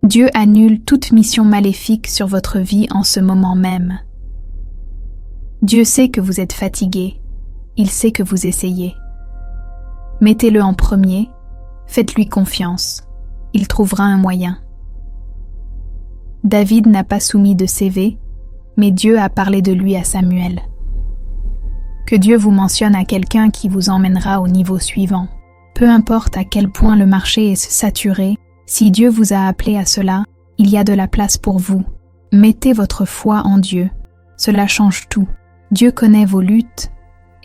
Dieu annule toute mission maléfique sur votre vie en ce moment même. Dieu sait que vous êtes fatigué, il sait que vous essayez. Mettez-le en premier, faites-lui confiance, il trouvera un moyen. David n'a pas soumis de CV, mais Dieu a parlé de lui à Samuel. Que Dieu vous mentionne à quelqu'un qui vous emmènera au niveau suivant. Peu importe à quel point le marché est saturé, si Dieu vous a appelé à cela, il y a de la place pour vous. Mettez votre foi en Dieu, cela change tout. Dieu connaît vos luttes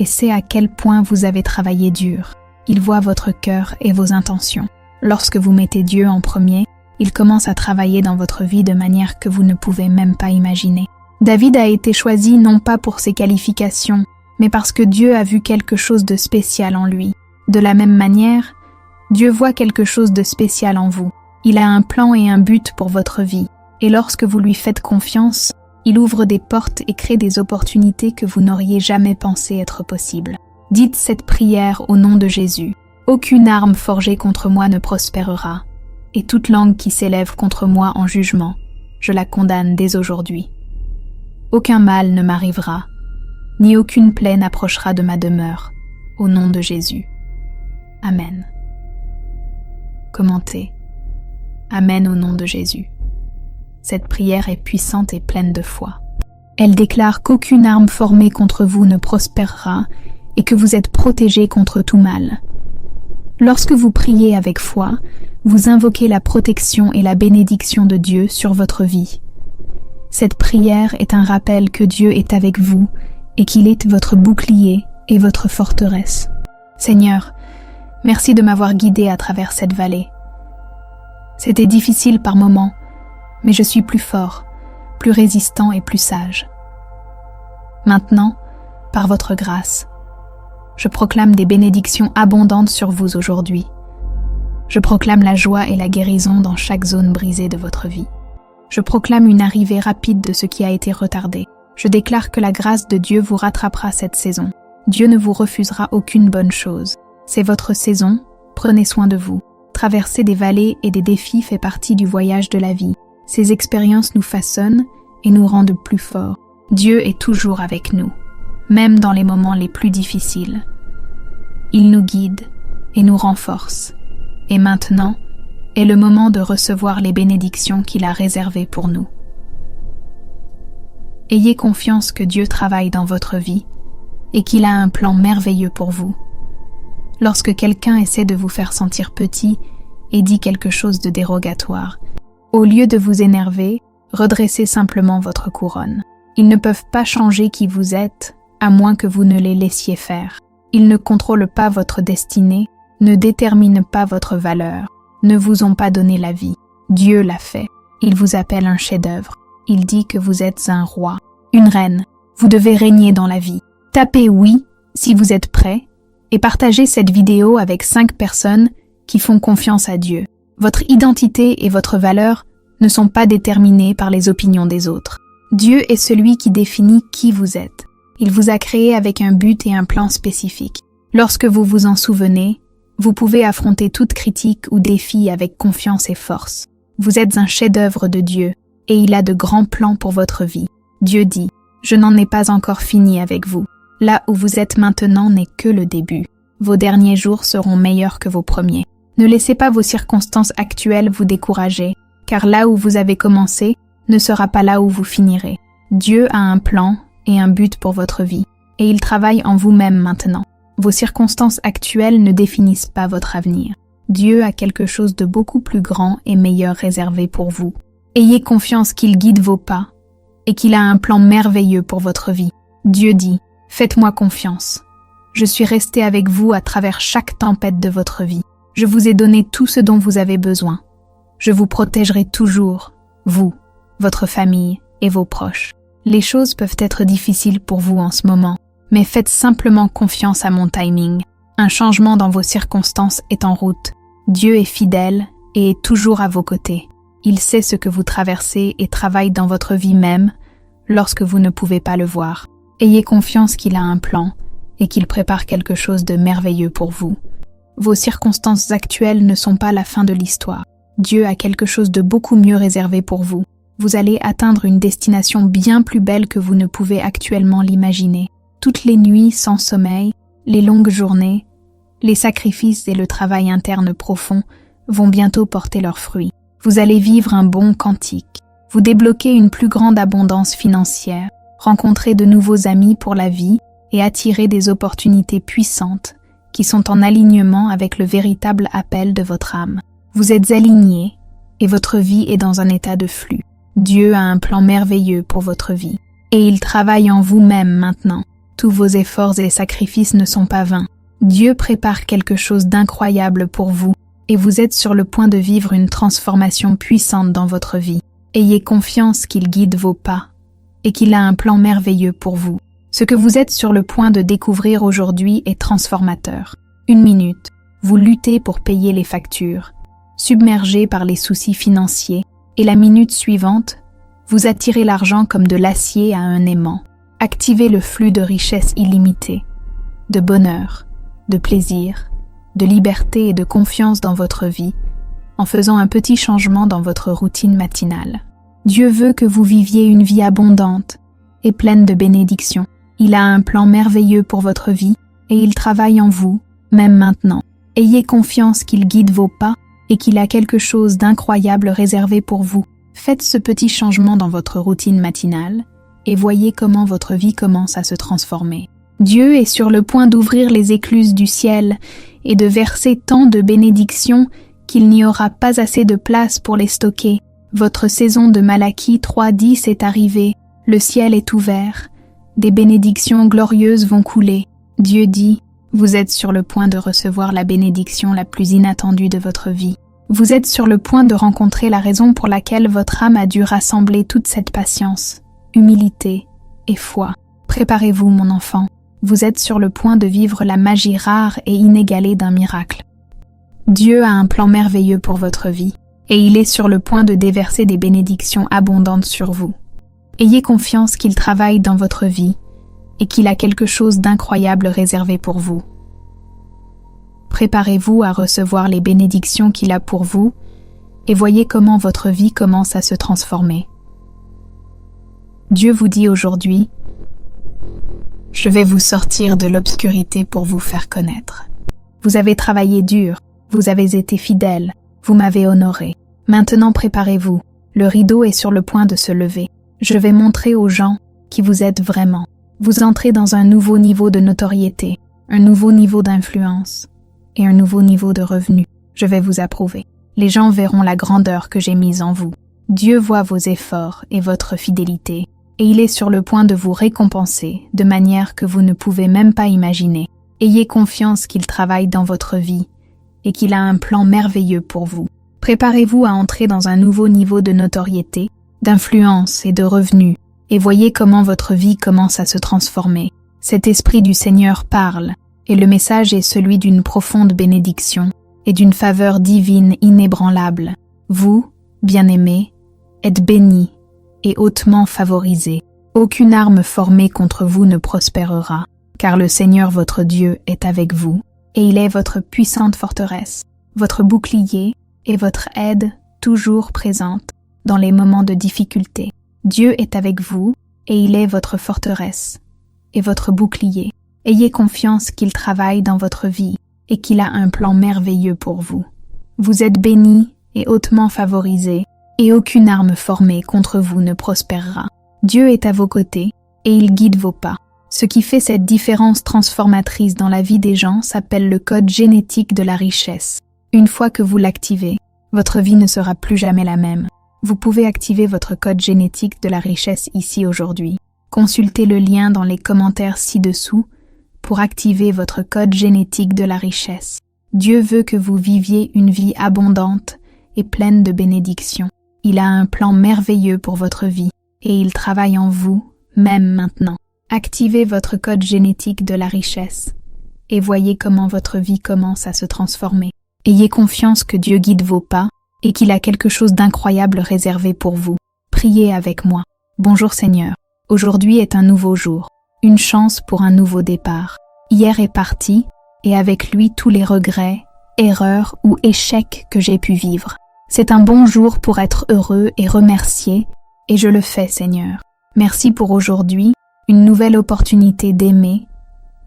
et sait à quel point vous avez travaillé dur. Il voit votre cœur et vos intentions. Lorsque vous mettez Dieu en premier, il commence à travailler dans votre vie de manière que vous ne pouvez même pas imaginer. David a été choisi non pas pour ses qualifications, mais parce que Dieu a vu quelque chose de spécial en lui. De la même manière, Dieu voit quelque chose de spécial en vous. Il a un plan et un but pour votre vie. Et lorsque vous lui faites confiance, il ouvre des portes et crée des opportunités que vous n'auriez jamais pensé être possibles. Dites cette prière au nom de Jésus. Aucune arme forgée contre moi ne prospérera, et toute langue qui s'élève contre moi en jugement, je la condamne dès aujourd'hui. Aucun mal ne m'arrivera, ni aucune plaie n'approchera de ma demeure, au nom de Jésus. Amen. Commentez. Amen au nom de Jésus. Cette prière est puissante et pleine de foi. Elle déclare qu'aucune arme formée contre vous ne prospérera et que vous êtes protégés contre tout mal. Lorsque vous priez avec foi, vous invoquez la protection et la bénédiction de Dieu sur votre vie. Cette prière est un rappel que Dieu est avec vous et qu'il est votre bouclier et votre forteresse. Seigneur, merci de m'avoir guidé à travers cette vallée. C'était difficile par moments, mais je suis plus fort, plus résistant et plus sage. Maintenant, par votre grâce, je proclame des bénédictions abondantes sur vous aujourd'hui. Je proclame la joie et la guérison dans chaque zone brisée de votre vie. Je proclame une arrivée rapide de ce qui a été retardé. Je déclare que la grâce de Dieu vous rattrapera cette saison. Dieu ne vous refusera aucune bonne chose. C'est votre saison, prenez soin de vous. Traverser des vallées et des défis fait partie du voyage de la vie. Ces expériences nous façonnent et nous rendent plus forts. Dieu est toujours avec nous, même dans les moments les plus difficiles. Il nous guide et nous renforce. Et maintenant est le moment de recevoir les bénédictions qu'il a réservées pour nous. Ayez confiance que Dieu travaille dans votre vie et qu'il a un plan merveilleux pour vous. Lorsque quelqu'un essaie de vous faire sentir petit et dit quelque chose de dérogatoire, au lieu de vous énerver, redressez simplement votre couronne. Ils ne peuvent pas changer qui vous êtes, à moins que vous ne les laissiez faire. Ils ne contrôlent pas votre destinée, ne déterminent pas votre valeur, ne vous ont pas donné la vie. Dieu l'a fait. Il vous appelle un chef-d'œuvre. Il dit que vous êtes un roi, une reine. Vous devez régner dans la vie. Tapez oui si vous êtes prêt et partagez cette vidéo avec 5 personnes qui font confiance à Dieu. Votre identité et votre valeur ne sont pas déterminées par les opinions des autres. Dieu est celui qui définit qui vous êtes. Il vous a créé avec un but et un plan spécifique. Lorsque vous vous en souvenez, vous pouvez affronter toute critique ou défi avec confiance et force. Vous êtes un chef-d'œuvre de Dieu et il a de grands plans pour votre vie. Dieu dit, « Je n'en ai pas encore fini avec vous. Là où vous êtes maintenant n'est que le début. Vos derniers jours seront meilleurs que vos premiers. » Ne laissez pas vos circonstances actuelles vous décourager, car là où vous avez commencé ne sera pas là où vous finirez. Dieu a un plan et un but pour votre vie, et il travaille en vous-même maintenant. Vos circonstances actuelles ne définissent pas votre avenir. Dieu a quelque chose de beaucoup plus grand et meilleur réservé pour vous. Ayez confiance qu'il guide vos pas et qu'il a un plan merveilleux pour votre vie. Dieu dit, « Faites-moi confiance. Je suis resté avec vous à travers chaque tempête de votre vie. Je vous ai donné tout ce dont vous avez besoin. Je vous protégerai toujours, vous, votre famille et vos proches. Les choses peuvent être difficiles pour vous en ce moment, mais faites simplement confiance à mon timing. Un changement dans vos circonstances est en route. Dieu est fidèle et est toujours à vos côtés. Il sait ce que vous traversez et travaille dans votre vie même lorsque vous ne pouvez pas le voir. Ayez confiance qu'il a un plan et qu'il prépare quelque chose de merveilleux pour vous. Vos circonstances actuelles ne sont pas la fin de l'histoire. Dieu a quelque chose de beaucoup mieux réservé pour vous. Vous allez atteindre une destination bien plus belle que vous ne pouvez actuellement l'imaginer. Toutes les nuits sans sommeil, les longues journées, les sacrifices et le travail interne profond vont bientôt porter leurs fruits. Vous allez vivre un bon cantique, vous débloquer une plus grande abondance financière, rencontrer de nouveaux amis pour la vie et attirer des opportunités puissantes qui sont en alignement avec le véritable appel de votre âme. Vous êtes aligné et votre vie est dans un état de flux. Dieu a un plan merveilleux pour votre vie et il travaille en vous-même maintenant. Tous vos efforts et sacrifices ne sont pas vains. Dieu prépare quelque chose d'incroyable pour vous et vous êtes sur le point de vivre une transformation puissante dans votre vie. Ayez confiance qu'il guide vos pas et qu'il a un plan merveilleux pour vous. Ce que vous êtes sur le point de découvrir aujourd'hui est transformateur. Une minute, vous luttez pour payer les factures, submergé par les soucis financiers, et la minute suivante, vous attirez l'argent comme de l'acier à un aimant. Activez le flux de richesse illimitée, de bonheur, de plaisir, de liberté et de confiance dans votre vie, en faisant un petit changement dans votre routine matinale. Dieu veut que vous viviez une vie abondante et pleine de bénédictions. Il a un plan merveilleux pour votre vie et il travaille en vous, même maintenant. Ayez confiance qu'il guide vos pas et qu'il a quelque chose d'incroyable réservé pour vous. Faites ce petit changement dans votre routine matinale et voyez comment votre vie commence à se transformer. Dieu est sur le point d'ouvrir les écluses du ciel et de verser tant de bénédictions qu'il n'y aura pas assez de place pour les stocker. Votre saison de Malachie 3:10 est arrivée, le ciel est ouvert, des bénédictions glorieuses vont couler. Dieu dit, vous êtes sur le point de recevoir la bénédiction la plus inattendue de votre vie. Vous êtes sur le point de rencontrer la raison pour laquelle votre âme a dû rassembler toute cette patience, humilité et foi. Préparez-vous, mon enfant. Vous êtes sur le point de vivre la magie rare et inégalée d'un miracle. Dieu a un plan merveilleux pour votre vie, et il est sur le point de déverser des bénédictions abondantes sur vous. Ayez confiance qu'il travaille dans votre vie, et qu'il a quelque chose d'incroyable réservé pour vous. Préparez-vous à recevoir les bénédictions qu'il a pour vous, et voyez comment votre vie commence à se transformer. Dieu vous dit aujourd'hui, je vais vous sortir de l'obscurité pour vous faire connaître. Vous avez travaillé dur, vous avez été fidèle, vous m'avez honoré. Maintenant préparez-vous, le rideau est sur le point de se lever. Je vais montrer aux gens qui vous êtes vraiment. Vous entrez dans un nouveau niveau de notoriété, un nouveau niveau d'influence et un nouveau niveau de revenus. Je vais vous approuver. Les gens verront la grandeur que j'ai mise en vous. Dieu voit vos efforts et votre fidélité, et il est sur le point de vous récompenser de manière que vous ne pouvez même pas imaginer. Ayez confiance qu'il travaille dans votre vie et qu'il a un plan merveilleux pour vous. Préparez-vous à entrer dans un nouveau niveau de notoriété, d'influence et de revenus, et voyez comment votre vie commence à se transformer. Cet esprit du Seigneur parle, et le message est celui d'une profonde bénédiction et d'une faveur divine inébranlable. Vous, bien-aimés, êtes bénis et hautement favorisés. Aucune arme formée contre vous ne prospérera, car le Seigneur votre Dieu est avec vous, et il est votre puissante forteresse, votre bouclier et votre aide toujours présente dans les moments de difficulté. Dieu est avec vous, et il est votre forteresse et votre bouclier. Ayez confiance qu'il travaille dans votre vie et qu'il a un plan merveilleux pour vous. Vous êtes bénis et hautement favorisés, et aucune arme formée contre vous ne prospérera. Dieu est à vos côtés, et il guide vos pas. Ce qui fait cette différence transformatrice dans la vie des gens s'appelle le code génétique de la richesse. Une fois que vous l'activez, votre vie ne sera plus jamais la même. Vous pouvez activer votre code génétique de la richesse ici aujourd'hui. Consultez le lien dans les commentaires ci-dessous pour activer votre code génétique de la richesse. Dieu veut que vous viviez une vie abondante et pleine de bénédictions. Il a un plan merveilleux pour votre vie et il travaille en vous, même maintenant. Activez votre code génétique de la richesse et voyez comment votre vie commence à se transformer. Ayez confiance que Dieu guide vos pas et qu'il a quelque chose d'incroyable réservé pour vous. Priez avec moi. Bonjour Seigneur. Aujourd'hui est un nouveau jour, une chance pour un nouveau départ. Hier est parti et avec lui tous les regrets, erreurs ou échecs que j'ai pu vivre. C'est un bon jour pour être heureux et remercié, et je le fais, Seigneur. Merci pour aujourd'hui, une nouvelle opportunité d'aimer,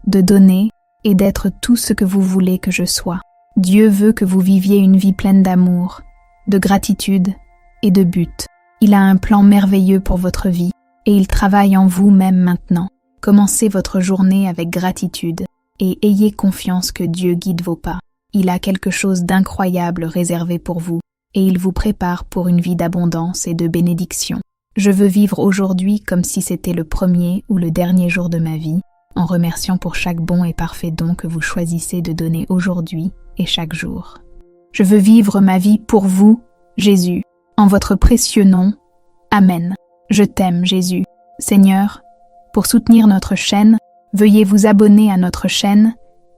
de donner et d'être tout ce que vous voulez que je sois. Dieu veut que vous viviez une vie pleine d'amour, de gratitude et de but. Il a un plan merveilleux pour votre vie et il travaille en vous même maintenant. Commencez votre journée avec gratitude et ayez confiance que Dieu guide vos pas. Il a quelque chose d'incroyable réservé pour vous et il vous prépare pour une vie d'abondance et de bénédiction. Je veux vivre aujourd'hui comme si c'était le premier ou le dernier jour de ma vie, en remerciant pour chaque bon et parfait don que vous choisissez de donner aujourd'hui et chaque jour. Je veux vivre ma vie pour vous, Jésus, en votre précieux nom. Amen. Je t'aime, Jésus. Seigneur, pour soutenir notre chaîne, veuillez vous abonner à notre chaîne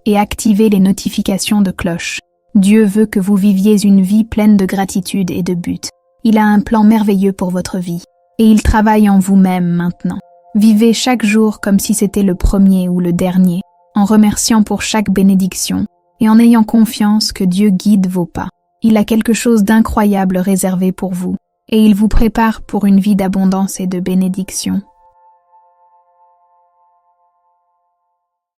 et activer les notifications de cloche. Dieu veut que vous viviez une vie pleine de gratitude et de but. Il a un plan merveilleux pour votre vie et il travaille en vous-même maintenant. Vivez chaque jour comme si c'était le premier ou le dernier, en remerciant pour chaque bénédiction et en ayant confiance que Dieu guide vos pas. Il a quelque chose d'incroyable réservé pour vous et il vous prépare pour une vie d'abondance et de bénédiction.